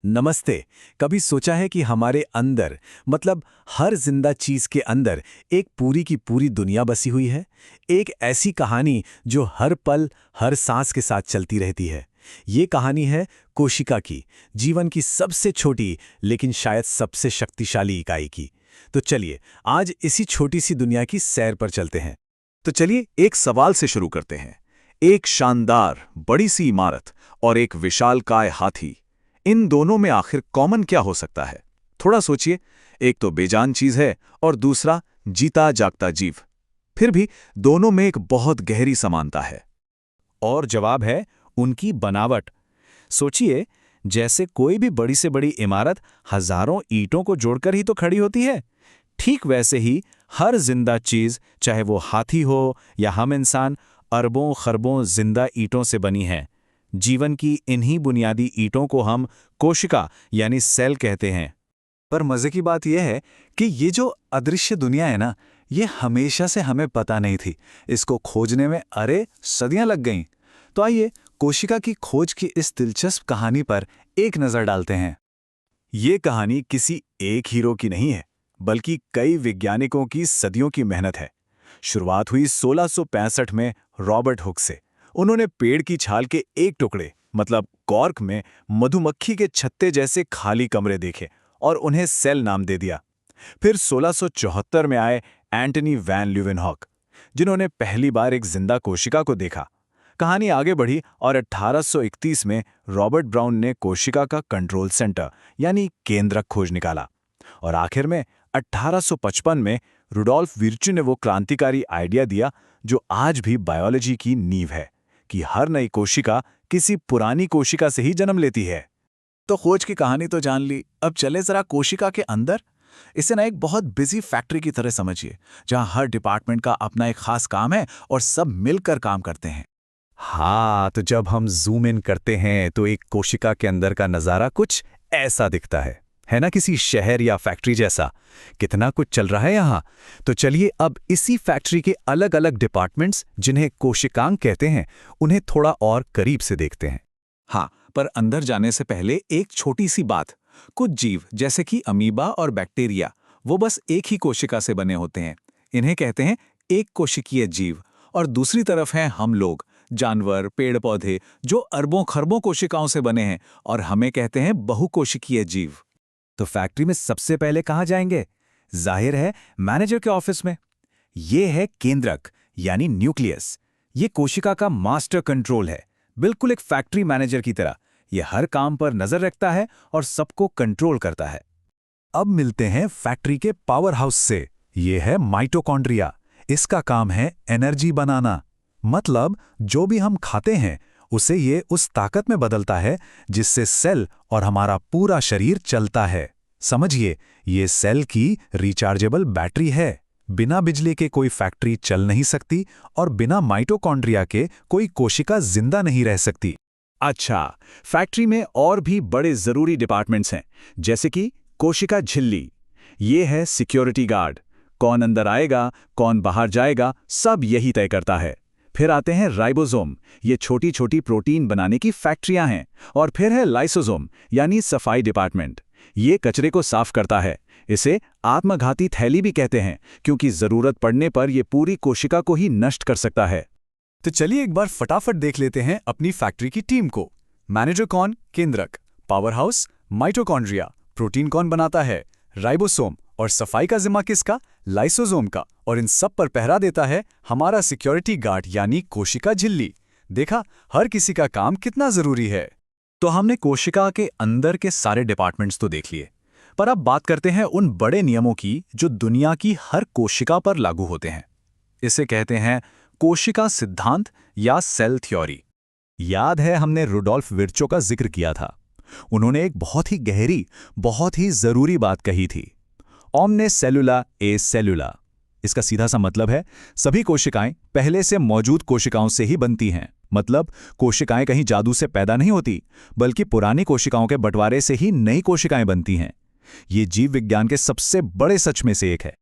नमस्ते। कभी सोचा है कि हमारे अंदर मतलब हर जिंदा चीज के अंदर एक पूरी की पूरी दुनिया बसी हुई है। एक ऐसी कहानी जो हर पल हर सांस के साथ चलती रहती है। ये कहानी है कोशिका की, जीवन की सबसे छोटी लेकिन शायद सबसे शक्तिशाली इकाई की। तो चलिए आज इसी छोटी सी दुनिया की सैर पर चलते हैं। तो चलिए एक सवाल से शुरू करते हैं। एक शानदार बड़ी सी इमारत और एक विशालकाय हाथी, इन दोनों में आखिर कॉमन क्या हो सकता है? थोड़ा सोचिए। एक तो बेजान चीज है और दूसरा जीता जागता जीव। फिर भी दोनों में एक बहुत गहरी समानता है। और जवाब है उनकी बनावट। सोचिए, जैसे कोई भी बड़ी से बड़ी इमारत हजारों ईंटों को जोड़कर ही तो खड़ी होती है, ठीक वैसे ही हर जिंदा चीज, चाहे वो हाथी हो या हम इंसान, अरबों खरबों जिंदा ईंटों से बनी है। जीवन की इन्हीं बुनियादी ईंटों को हम कोशिका यानी सेल कहते हैं। पर मजे की बात यह है कि ये जो अदृश्य दुनिया है ना, ये हमेशा से हमें पता नहीं थी। इसको खोजने में सदियां लग गईं। तो आइए कोशिका की खोज की इस दिलचस्प कहानी पर एक नजर डालते हैं। ये कहानी किसी एक हीरो की नहीं है, बल्कि कई वैज्ञानिकों की सदियों की मेहनत है। शुरुआत हुई 1665 में रॉबर्ट हुक से। उन्होंने पेड़ की छाल के एक टुकड़े मतलब कॉर्क में मधुमक्खी के छत्ते जैसे खाली कमरे देखे और उन्हें सेल नाम दे दिया। फिर 1674 में आए एंटनी वैन ल्यूवेनहॉक, जिन्होंने पहली बार एक जिंदा कोशिका को देखा। कहानी आगे बढ़ी और 1831 में रॉबर्ट ब्राउन ने कोशिका का कंट्रोल सेंटर यानी केंद्रक खोज निकाला। और आखिर में 1855 में रुडोल्फ विर्चू ने वो क्रांतिकारी आइडिया दिया जो आज भी बायोलॉजी की नींव है कि हर नई कोशिका किसी पुरानी कोशिका से ही जन्म लेती है। तो खोज की कहानी तो जान ली, अब चले जरा कोशिका के अंदर। इसे ना एक बहुत बिजी फैक्ट्री की तरह समझिए, जहां हर डिपार्टमेंट का अपना एक खास काम है और सब मिलकर काम करते हैं। हाँ, तो जब हम जूम इन करते हैं तो एक कोशिका के अंदर का नज़ारा कुछ ऐसा दिखता है ना, किसी शहर या फैक्ट्री जैसा। कितना कुछ चल रहा है यहाँ। तो चलिए अब इसी फैक्ट्री के अलग अलग डिपार्टमेंट्स, जिन्हें कोशिकांग कहते हैं, उन्हें थोड़ा और करीब से देखते हैं। हाँ, पर अंदर जाने से पहले एक छोटी सी बात। कुछ जीव जैसे कि अमीबा और बैक्टीरिया, वो बस एक ही कोशिका से बने होते हैं। इन्हें कहते हैं एक कोशिकीय जीव। और दूसरी तरफ हैं हम लोग, जानवर, पेड़ पौधे, जो अरबों खरबों कोशिकाओं से बने हैं, और हमें कहते हैं बहुकोशिकीय जीव। तो फैक्ट्री में सबसे पहले कहाँ जाएंगे? जाहिर है मैनेजर के ऑफिस में। ये है केंद्रक यानी न्यूक्लियस। ये कोशिका का मास्टर कंट्रोल है, बिल्कुल एक फैक्ट्री मैनेजर की तरह। ये हर काम पर नजर रखता है और सबको कंट्रोल करता है। अब मिलते हैं फैक्ट्री के पावर हाउस से। ये है माइटोकॉन्ड्रिया। इसका काम है एनर्जी बनाना, मतलब जो भी हम खाते हैं उसे ये उस ताकत में बदलता है जिससे सेल और हमारा पूरा शरीर चलता है। समझिए, ये सेल की रिचार्जेबल बैटरी है। बिना बिजली के कोई फैक्ट्री चल नहीं सकती और बिना माइटोकॉन्ड्रिया के कोई कोशिका जिंदा नहीं रह सकती। अच्छा, फैक्ट्री में और भी बड़े जरूरी डिपार्टमेंट्स हैं, जैसे कि कोशिका झिल्ली। ये है सिक्योरिटी गार्ड। कौन अंदर आएगा, कौन बाहर जाएगा, सब यही तय करता है। फिर आते हैं राइबोसोम। ये छोटी छोटी प्रोटीन बनाने की फैक्ट्रियां हैं। और फिर है लाइसोसोम यानी सफाई डिपार्टमेंट। ये कचरे को साफ करता है। इसे आत्मघाती थैली भी कहते हैं, क्योंकि जरूरत पड़ने पर यह पूरी कोशिका को ही नष्ट कर सकता है। तो चलिए एक बार फटाफट देख लेते हैं अपनी फैक्ट्री की टीम को। मैनेजर कौन? केंद्रक। Power house? माइटोकॉन्ड्रिया। प्रोटीन कौन बनाता है? राइबोसोम। और सफाई का जिम्मा किसका? लाइसोसोम का। और इन सब पर पहरा देता है हमारा सिक्योरिटी गार्ड यानी कोशिका झिल्ली। देखा, हर किसी का काम कितना जरूरी है। तो हमने कोशिका के अंदर के सारे डिपार्टमेंट्स तो देख लिए, पर अब बात करते हैं उन बड़े नियमों की जो दुनिया की हर कोशिका पर लागू होते हैं। इसे कहते हैं कोशिका सिद्धांत या सेल थ्योरी। याद है हमने रुडोल्फ विर्चो का जिक्र किया था। उन्होंने एक बहुत ही गहरी, बहुत ही जरूरी बात कही थी, ओमने सेलुला ए सेलुला। इसका सीधा सा मतलब है सभी कोशिकाएं पहले से मौजूद कोशिकाओं से ही बनती हैं। मतलब कोशिकाएं कहीं जादू से पैदा नहीं होती, बल्कि पुरानी कोशिकाओं के बंटवारे से ही नई कोशिकाएं बनती हैं। ये जीव विज्ञान के सबसे बड़े सच में से एक है।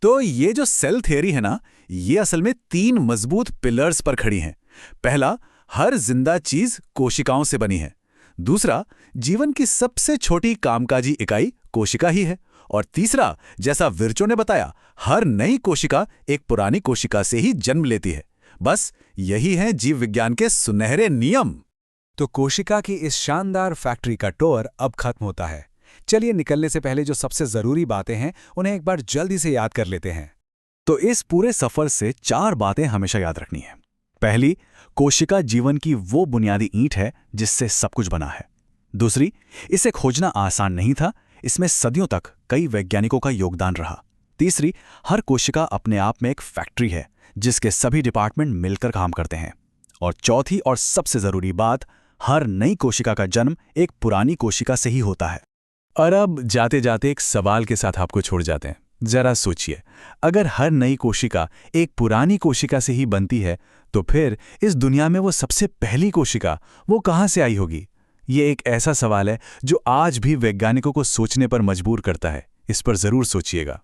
तो ये जो सेल थ्योरी है ना, ये असल में 3 मजबूत पिलर्स पर खड़ी है। पहला, हर जिंदा चीज कोशिकाओं से बनी है। दूसरा, जीवन की सबसे छोटी कामकाजी इकाई कोशिका ही है। और तीसरा, जैसा विर्चो ने बताया, हर नई कोशिका एक पुरानी कोशिका से ही जन्म लेती है। बस यही है जीव विज्ञान के सुनहरे नियम। तो कोशिका की इस शानदार फैक्ट्री का टूर अब खत्म होता है। चलिए निकलने से पहले जो सबसे जरूरी बातें हैं उन्हें एक बार जल्दी से याद कर लेते हैं। तो इस पूरे सफर से 4 बातें हमेशा याद रखनी है। पहली, कोशिका जीवन की वो बुनियादी ईंट है जिससे सब कुछ बना है। दूसरी, इसे खोजना आसान नहीं था, इसमें सदियों तक कई वैज्ञानिकों का योगदान रहा। तीसरी, हर कोशिका अपने आप में एक फैक्ट्री है जिसके सभी डिपार्टमेंट मिलकर काम करते हैं। और चौथी और सबसे जरूरी बात, हर नई कोशिका का जन्म एक पुरानी कोशिका से ही होता है। और अब जाते जाते एक सवाल के साथ आपको छोड़ जाते हैं। जरा सोचिए, अगर हर नई कोशिका एक पुरानी कोशिका से ही बनती है, तो फिर इस दुनिया में वो सबसे पहली कोशिका वो कहाँ से आई होगी? ये एक ऐसा सवाल है जो आज भी वैज्ञानिकों को सोचने पर मजबूर करता है। इस पर जरूर सोचिएगा।